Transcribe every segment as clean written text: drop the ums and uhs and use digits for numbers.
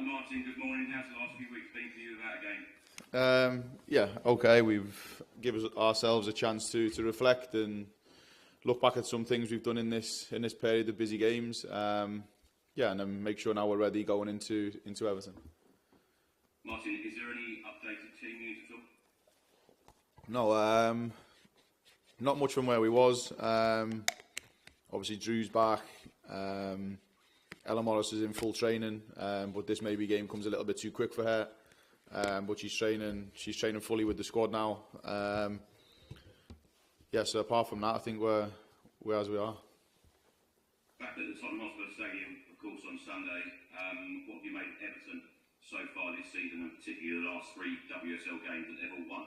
Martin, good morning. How's the last few weeks been for you without a game? Okay. We've given ourselves a chance to reflect and look back at some things we've done in this period of busy games. And then make sure now we're ready going into Everton. Martin, is there any updated team news at all? No, not much from where we was. Obviously, Drew's back. Ella Morris is in full training, but this maybe game comes a little bit too quick for her. But she's training fully with the squad now. So apart from that, I think we're as we are. Back at the Tottenham Hotspur Stadium, of course, on Sunday. What have you made of Everton so far this season, and particularly the last 3 WSL games that they've all won?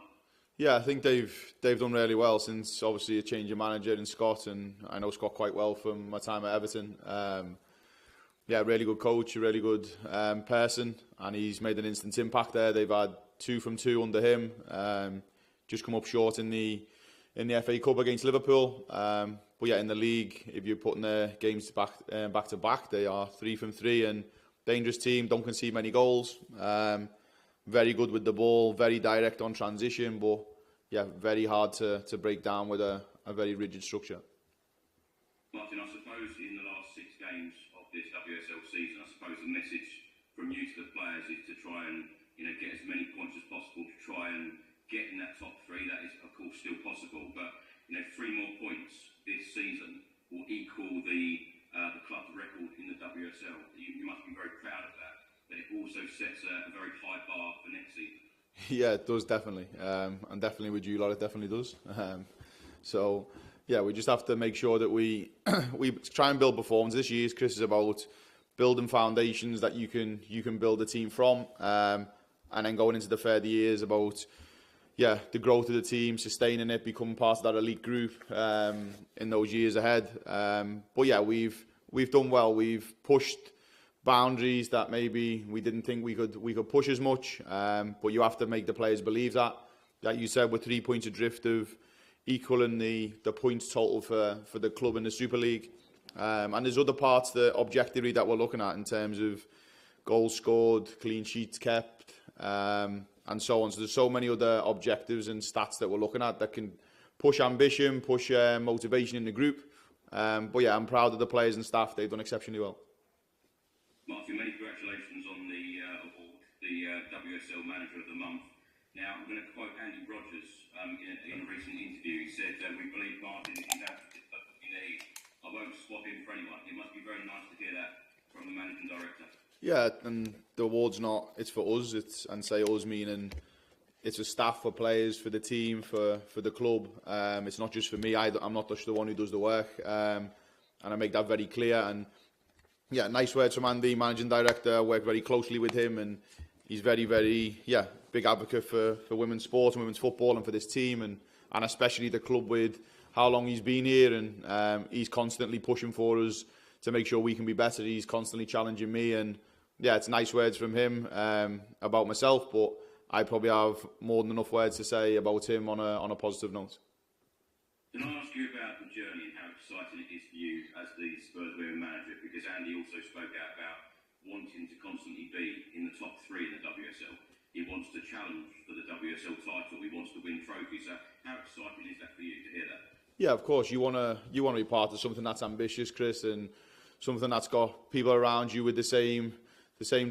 Yeah, I think they've done really well since obviously a change of manager in Scott, and I know Scott quite well from my time at Everton. Really good coach, a really good person, and he's made an instant impact there. They've had 2 from 2 under him. Just come up short in the FA Cup against Liverpool. In the league, if you're putting their games back to back, they are 3 from 3 and dangerous team. Don't concede many goals. Very good with the ball, very direct on transition, but very hard to break down with a very rigid structure. Martin, I suppose in the last 6 games of this WSL season, I suppose the message from you to the players is to try and get as many points as possible to try and get in that top 3. That is, of course, still possible, but 3 more points this season will equal the club's record in the WSL. You must be very proud of that. But it also sets a very high bar for next season. Yeah, it does, definitely. And definitely with you lot, it definitely does. We just have to make sure that we try and build performance. This year's, Chris, is about building foundations that you can build a team from. And then going into the further years about the growth of the team, sustaining it, becoming part of that elite group in those years ahead. We've done well. We've pushed boundaries that maybe we didn't think we could push as much, but you have to make the players believe that you said we're 3 points adrift of equaling the points total for the club in the Super League, and there's other parts that objectively that we're looking at in terms of goals scored, clean sheets kept, and so on. So there's so many other objectives and stats that we're looking at that can push ambition, push motivation in the group. I'm proud of the players and staff. They've done exceptionally well. Martin, many congratulations on the award, the WSL Manager of the Month. Now, I'm going to quote Andy Rogers in a recent interview. He said, "We believe Martin is absolutely what we need. I won't swap him for anyone." It must be very nice to hear that from the Managing Director. Yeah, and the award's it's for us. And say us meaning it's for staff, for players, for the team, for the club. It's not just for me. I'm not just the one who does the work. And I make that very clear. And nice words from Andy, Managing Director. I work very closely with him, and he's very, very, big advocate for women's sport and women's football and for this team, and especially the club with how long he's been here, and he's constantly pushing for us to make sure we can be better. He's constantly challenging me, and it's nice words from him about myself, but I probably have more than enough words to say about him on a positive note. Can I ask you about the journey and how exciting it is for you as the Spurs Women manager? Because Andy also spoke out about wanting to constantly be in the top 3 in the WSL. He wants to challenge for the WSL title. He wants to win trophies. So how exciting is that for you to hear that? Yeah, of course. You wanna be part of something that's ambitious, Chris, and something that's got people around you with the same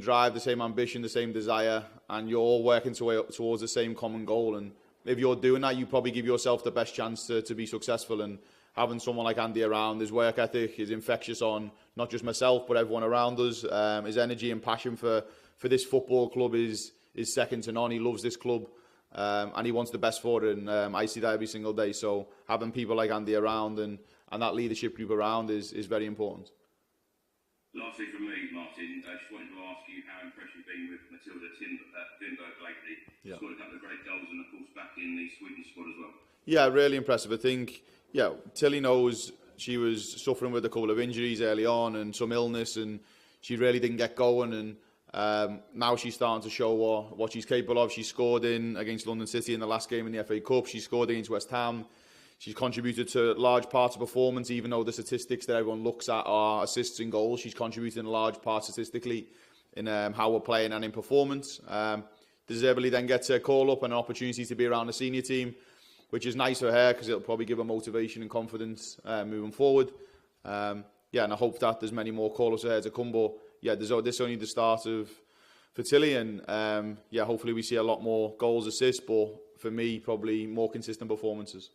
drive, the same ambition, the same desire, and you're all working towards the same common goal. And if you're doing that, you probably give yourself the best chance to be successful. And having someone like Andy around, his work ethic is infectious on not just myself, but everyone around us. His energy and passion for this football club is second to none. He loves this club, and he wants the best for it. And I see that every single day. So having people like Andy around and that leadership group around is very important. Lastly from me, Martin, I just wanted to ask you how impressed you've been with Matilda Timberg lately. Yeah. Scored a couple of great goals and, of course, back in the Sweden squad as well. Yeah, really impressive. I think, Tilly knows she was suffering with a couple of injuries early on and some illness, and she really didn't get going. And now she's starting to show what she's capable of. She scored against London City in the last game in the FA Cup. She scored against West Ham. She's contributed to large parts of performance, even though the statistics that everyone looks at are assists and goals. She's contributed in large part statistically how we're playing and in performance. Deservedly then gets a call up and an opportunity to be around the senior team, which is nice for her because it'll probably give her motivation and confidence moving forward. And I hope that there's many more call-ups there to come. But this is only the start of for Tilly, and hopefully we see a lot more goals, assists, but for me, probably more consistent performances.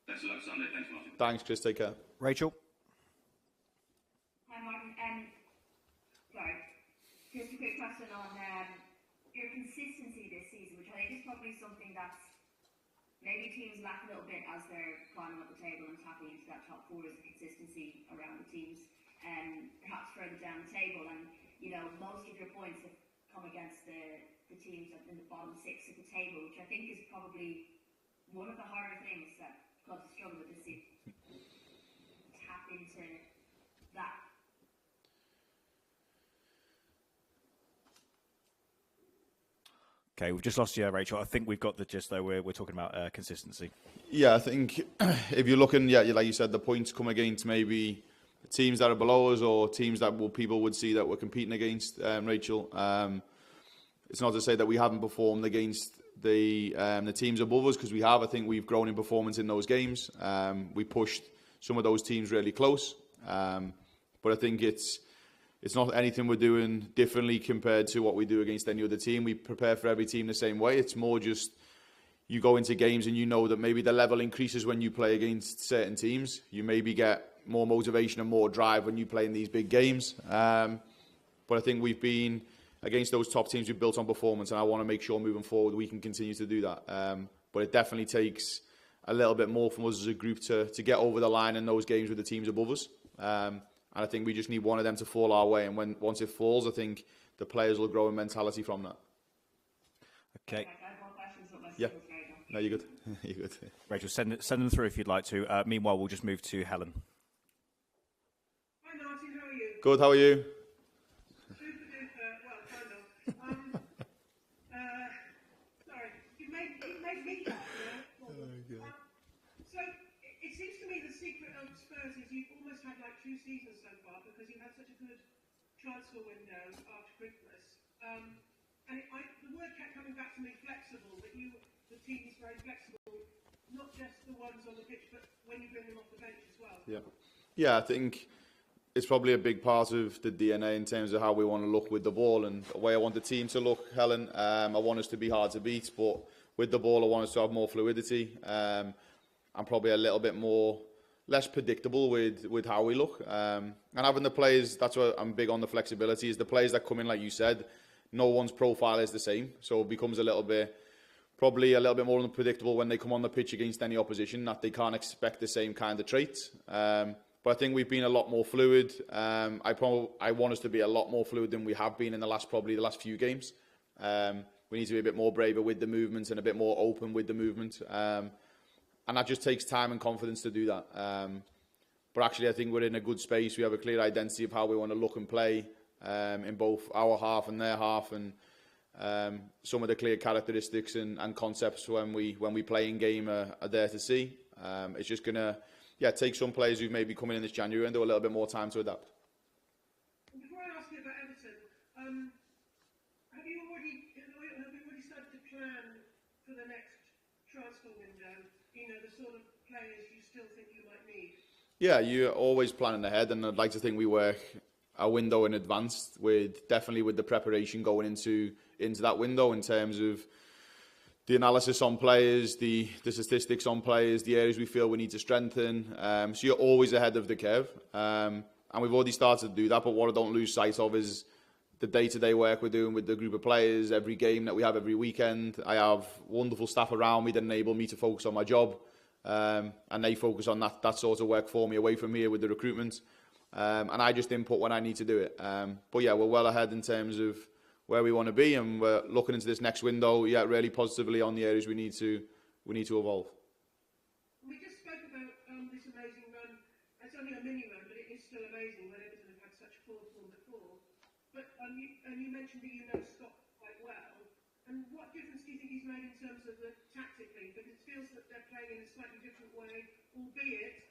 Thanks a lot, Sunday. Thanks, Martin. Thanks, Chris. Take care. Rachel? Hi, Martin. Sorry. Just a quick question on your consistency this season, which I think is probably something that's maybe teams lack a little bit as they're climbing up the table and tapping into that top four, is the consistency around the teams, perhaps further down the table. And, you know, most of your points have come against the teams in the bottom six of the table, which I think is probably one of the harder things that clubs struggle with this season. Tap into that. Okay, we've just lost you, Rachel. I think we've got the gist, though. We're talking about consistency. Yeah, I think if you're looking, like you said, the points come against maybe teams that are below us or teams that people would see that we're competing against, Rachel. It's not to say that we haven't performed against the teams above us, because we have. I think we've grown in performance in those games. We pushed some of those teams really close. But I think it's not anything we're doing differently compared to what we do against any other team. We prepare for every team the same way. It's more just you go into games and you know that maybe the level increases when you play against certain teams. You maybe get more motivation and more drive when you play in these big games. But I think we've been against those top teams, we've built on performance, and I want to make sure moving forward we can continue to do that. But it definitely takes a little bit more from us as a group to get over the line in those games with the teams above us. And I think we just need one of them to fall our way. And once it falls, I think the players will grow in mentality from that. Okay. Yeah. No, you're good. You're good. Rachel, send them through if you'd like to. Meanwhile, we'll just move to Helen. Hi, Martin. How are you? Good. How are you? Super duper. Well, kind of. Sorry. You made me laugh. So it seems to me the secret of Spurs is you've almost had like 2 seasons so far, because you had such a good transfer window after Christmas. And the word kept coming back to me, flexible, that the team is very flexible, not just the ones on the pitch, but when you bring them off the bench as well. Yeah, I think it's probably a big part of the DNA in terms of how we want to look with the ball and the way I want the team to look, Helen. I want us to be hard to beat, but with the ball I want us to have more fluidity. I'm probably a little bit less predictable with how we look. And having the players, that's what I'm big on, the flexibility, is the players that come in, like you said, no one's profile is the same. So it becomes probably a little bit more unpredictable when they come on the pitch against any opposition, that they can't expect the same kind of traits. But I think we've been a lot more fluid. I want us to be a lot more fluid than we have been in the last few games. We need to be a bit more braver with the movements and a bit more open with the movement. And that just takes time and confidence to do that. But actually, I think we're in a good space. We have a clear identity of how we want to look and play in both our half and their half, and some of the clear characteristics and concepts when we play in game are there to see. It's just going to take some players who may be coming in this January and do a little bit more time to adapt. Before I ask you about Everton, have you already started to plan for the next transfer window? You know, the sort of players you still think you might need? Yeah, you're always planning ahead, and I'd like to think we work a window in advance, definitely with the preparation going into that window in terms of the analysis on players, the statistics on players, the areas we feel we need to strengthen. So you're always ahead of the curve, and we've already started to do that. But what I don't lose sight of is the day-to-day work we're doing with the group of players, every game that we have every weekend. I have wonderful staff around me that enable me to focus on my job, and they focus on that sort of work for me away from here with the recruitment. And I just input when I need to do it. But yeah, we're well ahead in terms of where we want to be, and we're looking into this next window, really positively on the areas we need to evolve. We just spoke about this amazing run. It's only a mini run, but it is still amazing when Everton have had such poor form before. But you mentioned that you know Scott quite well. And what difference do you think he's made in terms of the tactically? Because it feels that they're playing in a slightly different way, albeit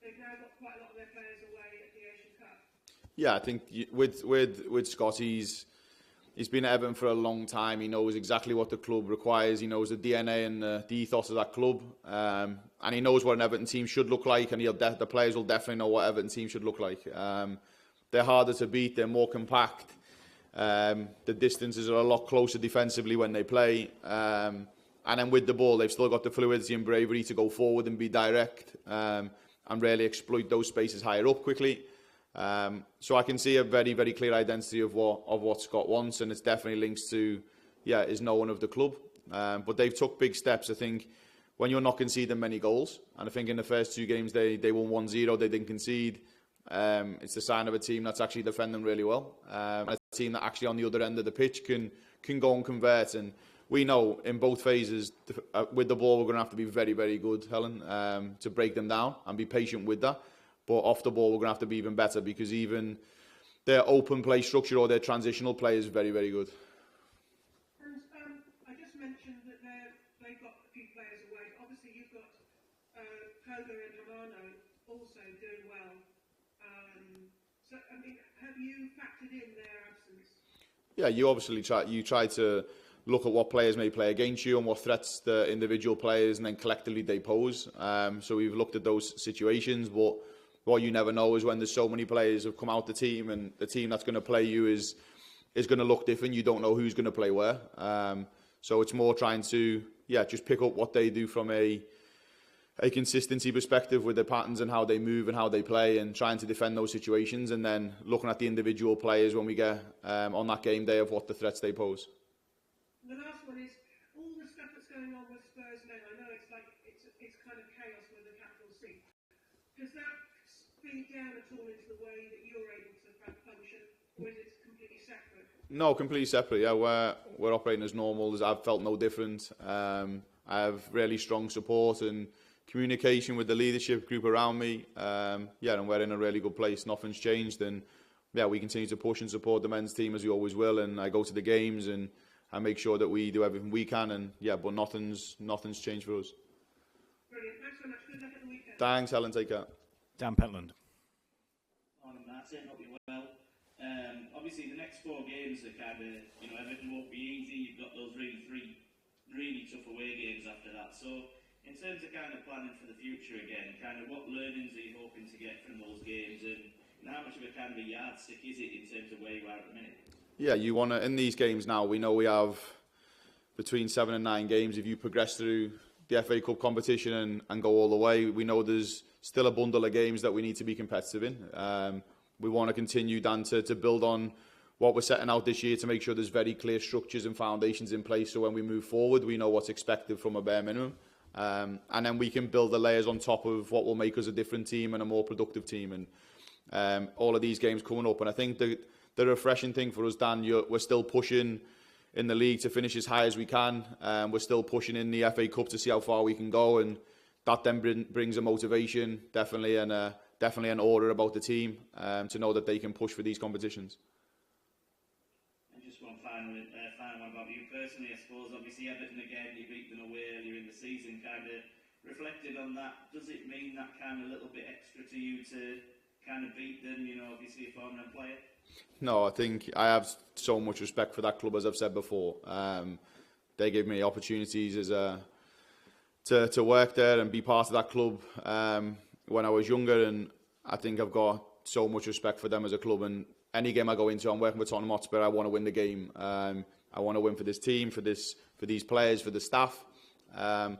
they've now got quite a lot of their players away at the Asian Cup. Yeah, I think with Scott, he's been at Everton for a long time. He knows exactly what the club requires. He knows the DNA and the ethos of that club, and he knows what an Everton team should look like. And the players will definitely know what Everton team should look like. They're harder to beat. They're more compact. The distances are a lot closer defensively when they play. And then with the ball, they've still got the fluidity and bravery to go forward and be direct and really exploit those spaces higher up quickly. So I can see a very, very clear identity of what Scott wants, and it's definitely links to his knowing of the club. But they've took big steps. I think when you're not conceding many goals, and I think in the first 2 games they won 1-0, they didn't concede. It's the sign of a team that's actually defending really well. A team that actually on the other end of the pitch can go and convert. And we know in both phases with the ball we're going to have to be very, very good, Helen, to break them down and be patient with that. But off the ball we're going to have to be even better, because even their open play structure or their transitional play is very, very good. And I just mentioned that they've got a few players away. Obviously you've got Koga and Hamano also doing well. So I mean, have you factored in their absence? Yeah, you obviously try to look at what players may play against you and what threats the individual players and then collectively they pose. So we've looked at those situations, but what you never know is when there's so many players have come out the team, and the team that's going to play you is going to look different. You don't know who's going to play where. So it's more trying to just pick up what they do from a consistency perspective with their patterns and how they move and how they play, and trying to defend those situations, and then looking at the individual players when we get on that game day of what the threats they pose. The last one is all the stuff that's going on with Spurs men. I know it's kind of chaos with a capital C. Does that feed down at all into the way that you're able to function, or is it completely separate? No, completely separate. Yeah, we're operating as normal. I've felt no different. I have really strong support and communication with the leadership group around me. And we're in a really good place. Nothing's changed, and we continue to push and support the men's team as we always will. And I go to the games and I make sure that we do everything we can. And but nothing's changed for us. Brilliant. Thanks so much. Good luck at the weekend. Thanks, Helen. Take care. Dan Pentland. Morning, Martin. Hope you're well. Obviously, the next 4 games are kind of, Everton won't be easy. You've got those three really tough away games after that. So, in terms of kind of planning for the future again, kind of what learnings are you hoping to get from those games, and how much of a kind of a yardstick is it in terms of where you are at the minute? Yeah, you want to, in these games now, we know we have between 7 and 9 games. If you progress through the FA Cup competition and go all the way, we know there's still a bundle of games that we need to be competitive in. We want to continue, Dan, to build on what we're setting out this year, to make sure there's very clear structures and foundations in place, so when we move forward we know what's expected from a bare minimum, and then we can build the layers on top of what will make us a different team and a more productive team. And all of these games coming up, and I think the refreshing thing for us, Dan, we're still pushing in the league to finish as high as we can. We're still pushing in the FA Cup to see how far we can go, and that then brings a motivation, definitely an order about the team, to know that they can push for these competitions. And just one final one about you personally, I suppose. Obviously, Everton again, you beat them away earlier in the season. Kind of reflected on that, does it mean that kind of little bit extra to you to kind of beat them? Obviously a former player. No, I think I have so much respect for that club, as I've said before. They gave me opportunities to work there and be part of that club when I was younger, and I think I've got so much respect for them as a club. And any game I go into, I'm working with Tottenham Hotspur, I want to win the game. I want to win for this team, for these players, for the staff. And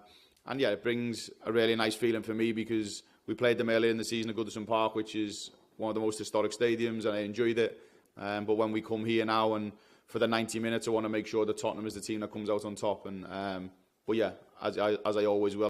it brings a really nice feeling for me, because we played them earlier in the season at Goodison Park, which is one of the most historic stadiums, and I enjoyed it. But when we come here now, and for the 90 minutes, I want to make sure that Tottenham is the team that comes out on top. And as I always will.